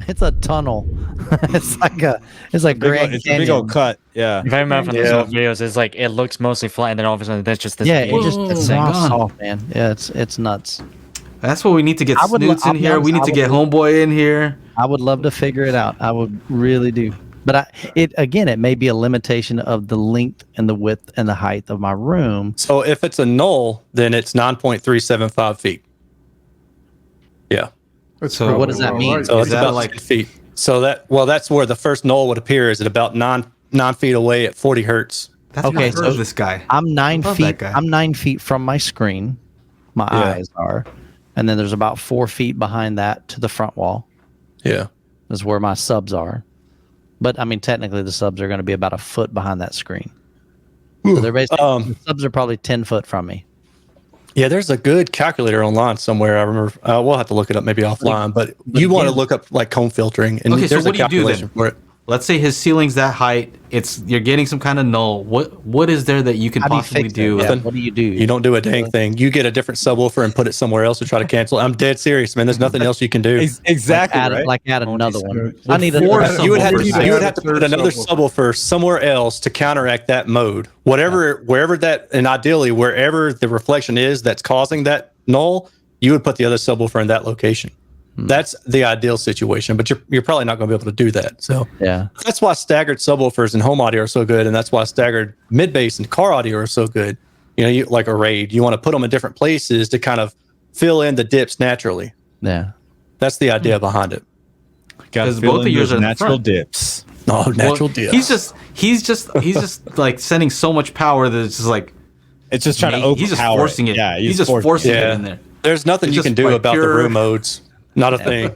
It's a tunnel. It's like Grand It's a Canyon. big old cut. Yeah. If I remember from those old videos, it's like it looks mostly flat, and then all of a sudden there's just this. Yeah, big it just thing. drops off, man. Yeah, it's nuts. That's what we need to get Snoots in here. We need to get Homeboy in here. I would love to figure it out. I would really do. But it may be a limitation of the length and the width and the height of my room. So if it's a null, then it's 9.375 feet. Yeah. So what does that mean? So it's about like 6 feet. So that's where the first null would appear, is at about 9 feet away at 40 hertz. That's okay. So this guy. I'm 9 feet. I'm 9 feet from my screen. My eyes are, and then there's about 4 feet behind that to the front wall. Yeah, is where my subs are. But I mean, technically, the subs are going to be about a foot behind that screen. So they're basically the subs are probably 10 foot from me. Yeah, there's a good calculator online somewhere. I remember. We'll have to look it up maybe offline. But you want to look up like comb filtering, and okay, there's so what a do you do then? for it. Let's say his ceiling's that height. You're getting some kind of null. What is there that you can possibly do? Yeah, what do? You don't do a dang thing. You get a different subwoofer and put it somewhere else to try to cancel. I'm dead serious, man. There's nothing else you can do. Exactly. Add another one. I need you would have to put another subwoofer somewhere else to counteract that mode. Wherever that, and ideally wherever the reflection is that's causing that null, you would put the other subwoofer in that location. That's the ideal situation, but you're probably not going to be able to do that. So yeah, that's why staggered subwoofers and home audio are so good, and that's why staggered mid bass and car audio are so good. You know, like a RAID, you want to put them in different places to kind of fill in the dips naturally. Yeah, that's the idea behind it. Because both of yours are natural dips. No, natural dips. He's just like sending so much power that it's just like it's just trying to overpower. He's just forcing it. Yeah, he's just forcing it in there. There's nothing you can do about the room modes. Not a thing.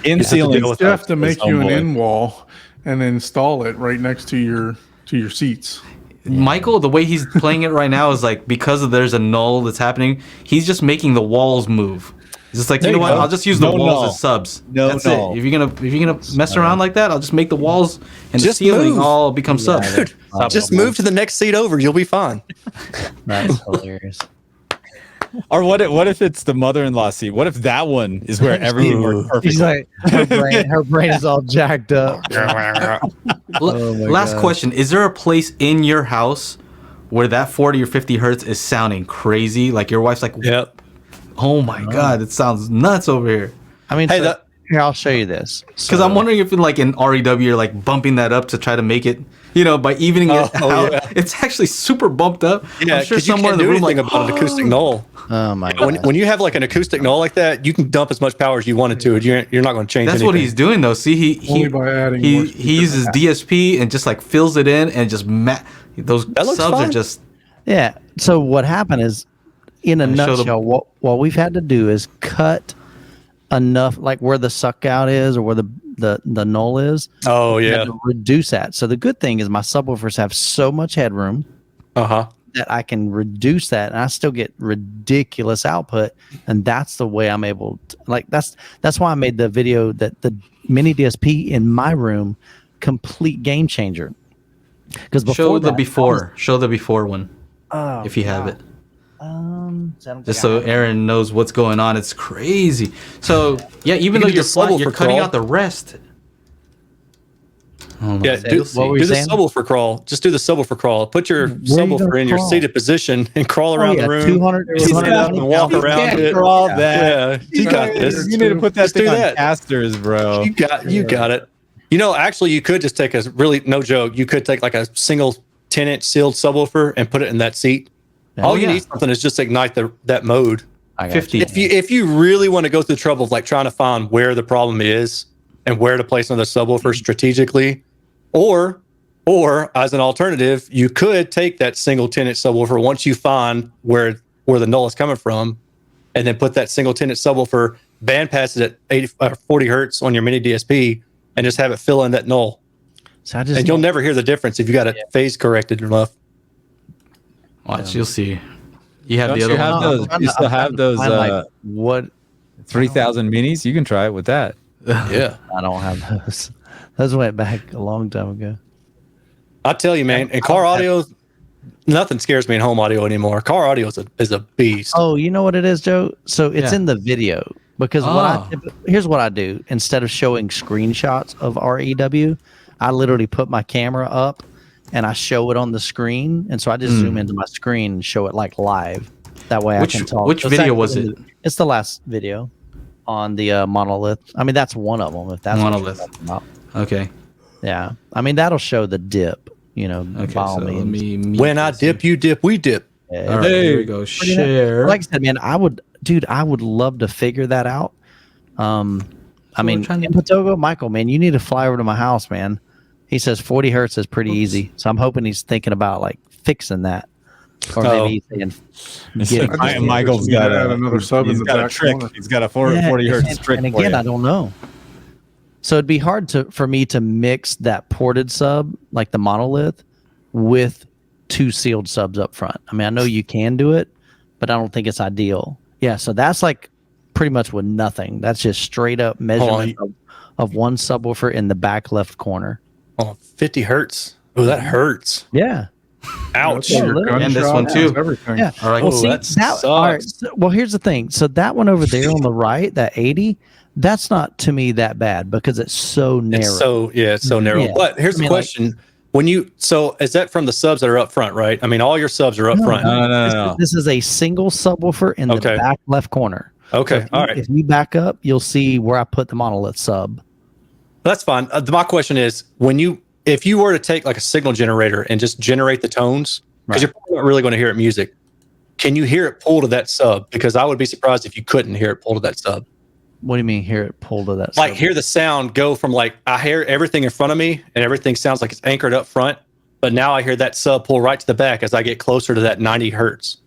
In ceiling, you have to make you an in wall and install it right next to your seats. Michael, the way he's playing it right now is like because there's a null that's happening. He's just making the walls move. It's just like, you know what? I'll just use the walls as subs. That's it. If you're gonna mess around like that, I'll just make the walls and the ceiling all become subs. Just move to the next seat over. You'll be fine. That's hilarious. Or what if it's the mother-in-law seat? What if that one is where everything works perfectly? She's like, her brain is all jacked up. Last question. Is there a place in your house where that 40 or 50 hertz is sounding crazy? Like your wife's like, yep. Oh my God, it sounds nuts over here. I mean, here, I'll show you this. Because I'm wondering if in REW you're like bumping that up to try to make it, by evening it out. Yeah. It's actually super bumped up. Yeah, I'm sure somewhere in the room about an acoustic null. Oh my God. When you have like an acoustic null like that, you can dump as much power as you wanted to. You're not going to change anything. That's what he's doing though. See, he uses DSP and just like fills it in and just those subs are just. Yeah. So what happened is, in a nutshell, what we've had to do is cut enough, like where the suck out is or where the null is. Oh yeah. To reduce that. So the good thing is my subwoofers have so much headroom that I can reduce that, and I still get ridiculous output. And that's the way I'm able to, that's why I made the video that the mini DSP in my room, complete game changer. Because show the before one if you have it. Just so Aaron knows what's going on. It's crazy. So yeah, even though you're cutting out the rest. Oh do the subwoofer crawl. Just do the subwoofer crawl. Put your subwoofer in your seated position and crawl around the room. 200 and walk around it. Crawl that. Yeah, you got this. You need to put that thing on casters, bro. You got it. Actually, you could just take no joke. You could take like a single 10-inch sealed subwoofer and put it in that seat. All you need something is just ignite that mode. 50. If you really want to go through the trouble of like trying to find where the problem is and where to place another subwoofer strategically, or as an alternative, you could take that single 10-inch subwoofer once you find where the null is coming from, and then put that single 10-inch subwoofer, bandpass it at 40 hertz on your mini DSP, and just have it fill in that null. And you'll never hear the difference if you got it phase corrected enough. Watch, you'll see. You have the other one. You still have those what 3000 minis? You can try it with that. Yeah. I don't have those. Those went back a long time ago. I tell you, man, in car audio, nothing scares me in home audio anymore. Car audio is a beast. Oh, you know what it is, Joe? So it's in the video. Because here's what I do. Instead of showing screenshots of REW, I literally put my camera up and I show it on the screen. And so I just zoom into my screen and show it like live. That way I can talk. Which video was it? It's the last video on the monolith. I mean, that's one of them. If that's monolith. Okay. Yeah. I mean, that'll show the dip, you know, okay, so let me when I dip, you dip, we dip. Yeah. All right, here we go. Share. Like I said, man, I would love to figure that out. I mean, in Patogo, Michael, man, you need to fly over to my house, man. He says 40 hertz is pretty easy. So I'm hoping he's thinking about like fixing that. Or maybe he's saying Michael's got another sub. He's got a trick. Corner. He's got a 40 hertz trick. And again, I don't know. So it'd be hard for me to mix that ported sub, like the monolith, with 2 sealed subs up front. I mean, I know you can do it, but I don't think it's ideal. Yeah, so that's like pretty much with nothing. That's just straight up measurement of one subwoofer in the back left corner. Oh, 50 hertz. Oh, that hurts. Yeah. Ouch. Yeah, and this one too. Everything. Yeah. All right. Well, well, here's the thing. So that one over there on the right, that 80, that's not to me that bad because it's so narrow. It's so narrow. Yeah. But here's the question. So is that from the subs that are up front, right? I mean, all your subs are up front. No. This is a single subwoofer in the back left corner. Okay. All right. If you back up, you'll see where I put the monolith sub. That's fine. My question is, if you were to take like a signal generator and just generate the tones, because you're probably not really going to hear it music, can you hear it pull to that sub? Because I would be surprised if you couldn't hear it pull to that sub. What do you mean hear it pull to that sub? Like hear the sound go from like, I hear everything in front of me and everything sounds like it's anchored up front, but now I hear that sub pull right to the back as I get closer to that 90 hertz.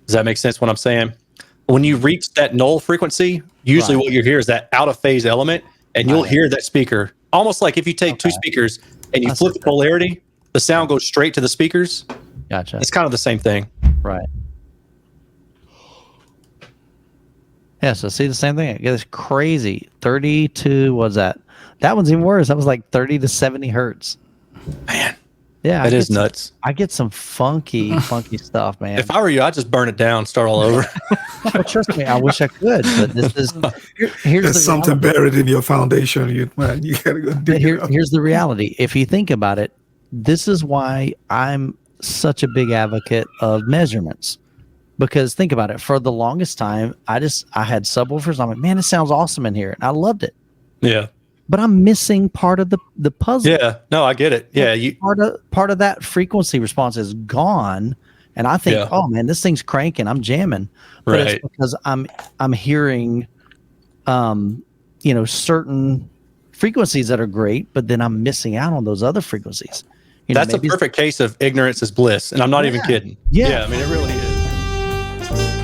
Does that make sense what I'm saying? When you reach that null frequency, usually what you hear is that out of phase element, and you'll hear that speaker. Almost like if you take 2 speakers and you flip the polarity, the sound goes straight to the speakers. Gotcha. It's kind of the same thing. Right. Yeah, so see the same thing. It gets crazy. 30 to, what's that? That one's even worse. That was like 30 to 70 hertz. Man. Yeah. That is nuts. I get some funky stuff, man. If I were you, I'd just burn it down, start all over. Well, trust me, I wish I could, but this is here's something buried in your foundation. You gotta go dig it up. Here's the reality. If you think about it, this is why I'm such a big advocate of measurements. Because think about it, for the longest time, I had subwoofers. I'm like, man, it sounds awesome in here, and I loved it. Yeah. But I'm missing part of the puzzle. Yeah, no, I get it. Yeah, part of that frequency response is gone, and I think, oh man, this thing's cranking. I'm jamming, but it's because I'm hearing, certain frequencies that are great, but then I'm missing out on those other frequencies. That's a perfect case of ignorance is bliss, and I'm not even kidding. Yeah, I mean it really is.